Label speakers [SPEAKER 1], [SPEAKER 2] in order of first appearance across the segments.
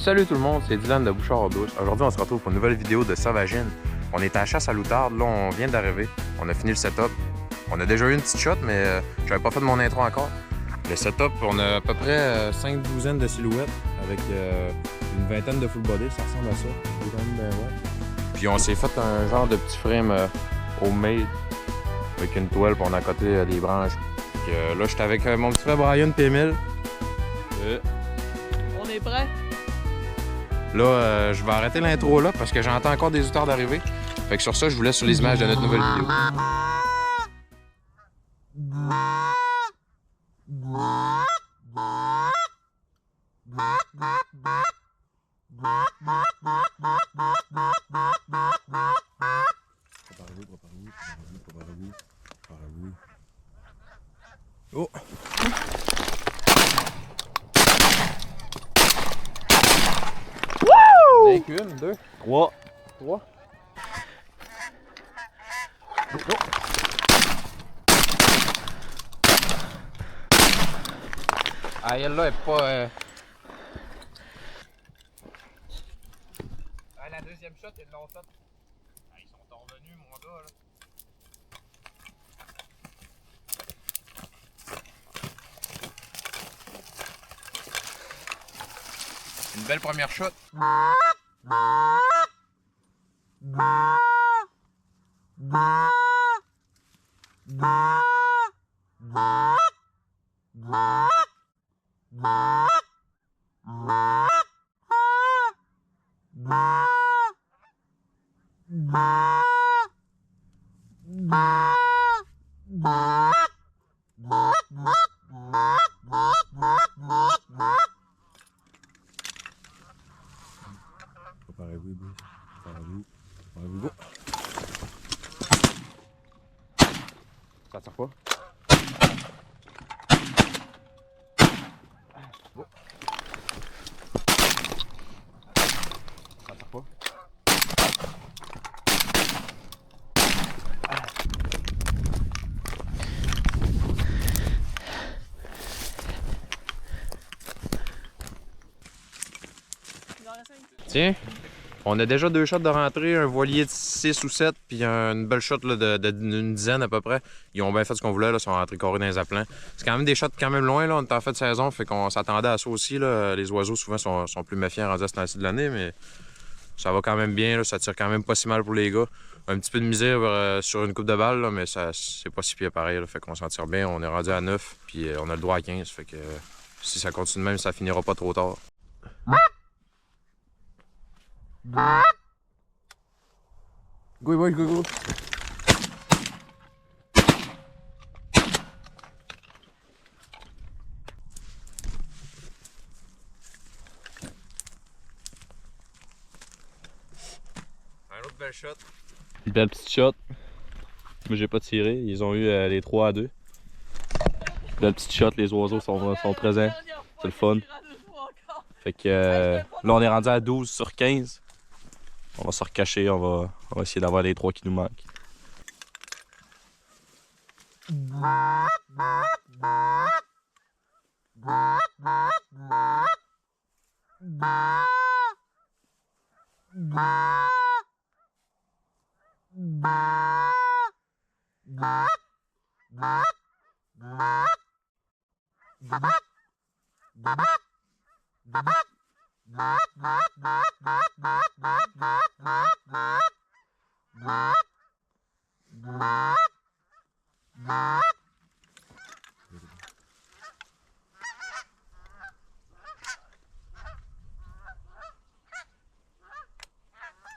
[SPEAKER 1] Salut tout le monde, c'est Dylan de Bouchard-Douce. Aujourd'hui, on se retrouve pour une nouvelle vidéo de Sauvagine. On est à la chasse à l'outarde, là on vient d'arriver. On a fini le setup. On a déjà eu une petite shot, mais j'avais pas fait de mon intro encore. Le setup, on a à peu près 5 douzaines de silhouettes avec une vingtaine de full body, ça ressemble à ça. Puis on s'est fait un genre de petit frame homemade avec une toile, puis on a à côté des branches. Puis, là, j'étais avec mon petit frère Brian et Emile.
[SPEAKER 2] On est prêt?
[SPEAKER 1] Là, je vais arrêter l'intro là parce que j'entends encore des outards d'arriver. Fait que sur ça, je vous laisse sur les images de notre nouvelle vidéo. Oh! Une, deux, trois. Ah, elle là est pas. Ah, la deuxième shot, ils l'ont faite. Ah, ils sont revenus, mon gars, là. Une belle première shot. Préparez-vous, boys. Préparez-vous, go. Ça tire pas? Go. Ça tire pas? Tiens, on a déjà 2 shots de rentrée, un voilier de 6 ou 7, puis une belle shot d'une dizaine à peu près. Ils ont bien fait ce qu'on voulait, là, ils sont rentrés carrés dans les appelants. C'est quand même des shots quand même loin, là, on est en fait de saison, fait qu'on s'attendait à ça aussi. Là. Les oiseaux souvent sont plus méfiants rendus à ce temps-ci de l'année, mais ça va quand même bien, là, ça tire quand même pas si mal pour les gars. Un petit peu de misère sur une coupe de balle, là, mais c'est pas si pire pareil, là, fait qu'on s'en tire bien. On est rendu à 9, puis on a le droit à 15, fait que si ça continue de même, ça finira pas trop tard. Go, boy, go, go. Un autre belle shot.
[SPEAKER 3] Une belle petite shot. Moi j'ai pas tiré, ils ont eu les 3 à 2. Belle petite shot, les oiseaux sont présents. C'est le fun. Fait que là on est rendu à 12 sur 15. On va se recacher, on va essayer d'avoir les 3 qui nous manquent.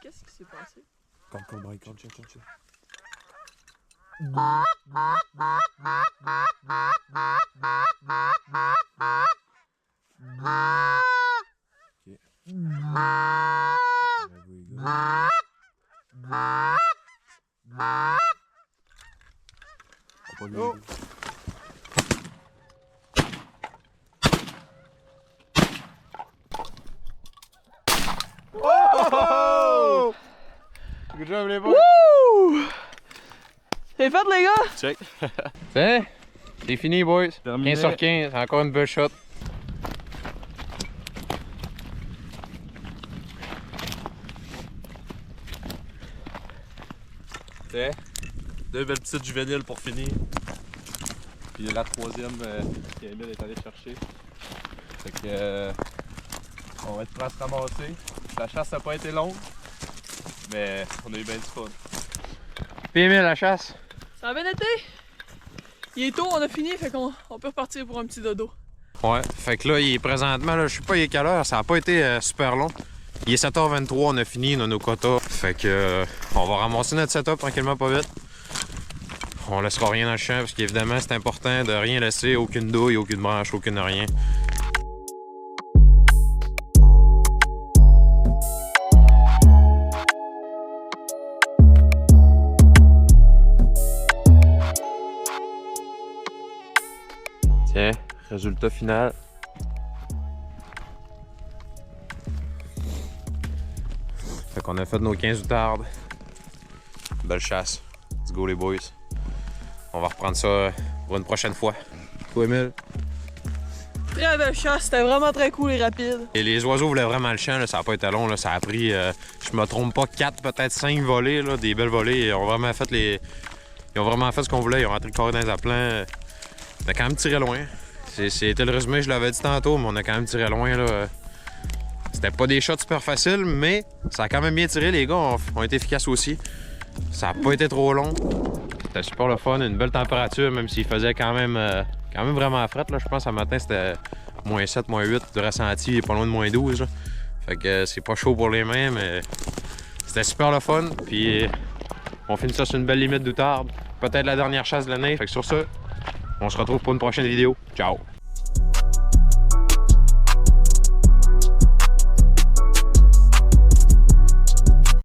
[SPEAKER 2] Qu'est-ce qui s'est passé?
[SPEAKER 1] Call break, call, chill. Oh. Oh!
[SPEAKER 3] Good job les boys!
[SPEAKER 2] Wouh! C'est fait les gars!
[SPEAKER 3] Check!
[SPEAKER 1] C'est fini boys.
[SPEAKER 3] Terminé.
[SPEAKER 1] 15 sur 15, encore une belle shot.
[SPEAKER 3] Deux belles petites juvéniles pour finir. Puis la troisième qu'Emile est allé chercher. Fait que on va être prêt à se ramasser. La chasse n'a pas été longue, mais on a eu bien du fun.
[SPEAKER 1] Puis Emile, la chasse.
[SPEAKER 2] Ça a bien été? Il est tôt, on a fini, fait qu'on peut repartir pour un petit dodo.
[SPEAKER 1] Ouais, fait que là, il est présentement, là, je sais pas il est quelle heure, ça a pas été super long. Il est 7h23, on a fini, on a nos quotas. Fait que on va ramasser notre setup tranquillement, pas vite. On laissera rien dans le champ parce qu'évidemment, c'est important de rien laisser, aucune douille, aucune branche, aucune rien. Tiens, résultat final. Fait qu'on a fait nos 15 outardes. Belle chasse. Let's go les boys. On va reprendre ça pour une prochaine fois. Toi, Emile?
[SPEAKER 2] Très belle chasse, c'était vraiment très cool et rapide.
[SPEAKER 1] Et les oiseaux voulaient vraiment le champ, là, ça n'a pas été long. Là, ça a pris, je me trompe pas, 4, peut-être 5 volées, là, des belles volées. Ils ont vraiment fait ce qu'on voulait. Ils ont rentré le carré dans les aplats. On a quand même tiré loin. C'était le résumé, je l'avais dit tantôt, mais on a quand même tiré loin. Là. C'était pas des shots super faciles, mais ça a quand même bien tiré. Les gars ont été efficaces aussi. Ça n'a pas été trop long. C'était super le fun, une belle température, même s'il faisait quand même vraiment fret. Là. Je pense que ce matin, c'était -7, -8 de ressenti, pas loin de -12. Là. Fait que c'est pas chaud pour les mains, mais c'était super le fun. Puis on finit ça sur une belle limite d'outarde. Peut-être la dernière chasse de l'année. Fait que sur ça, on se retrouve pour une prochaine vidéo. Ciao!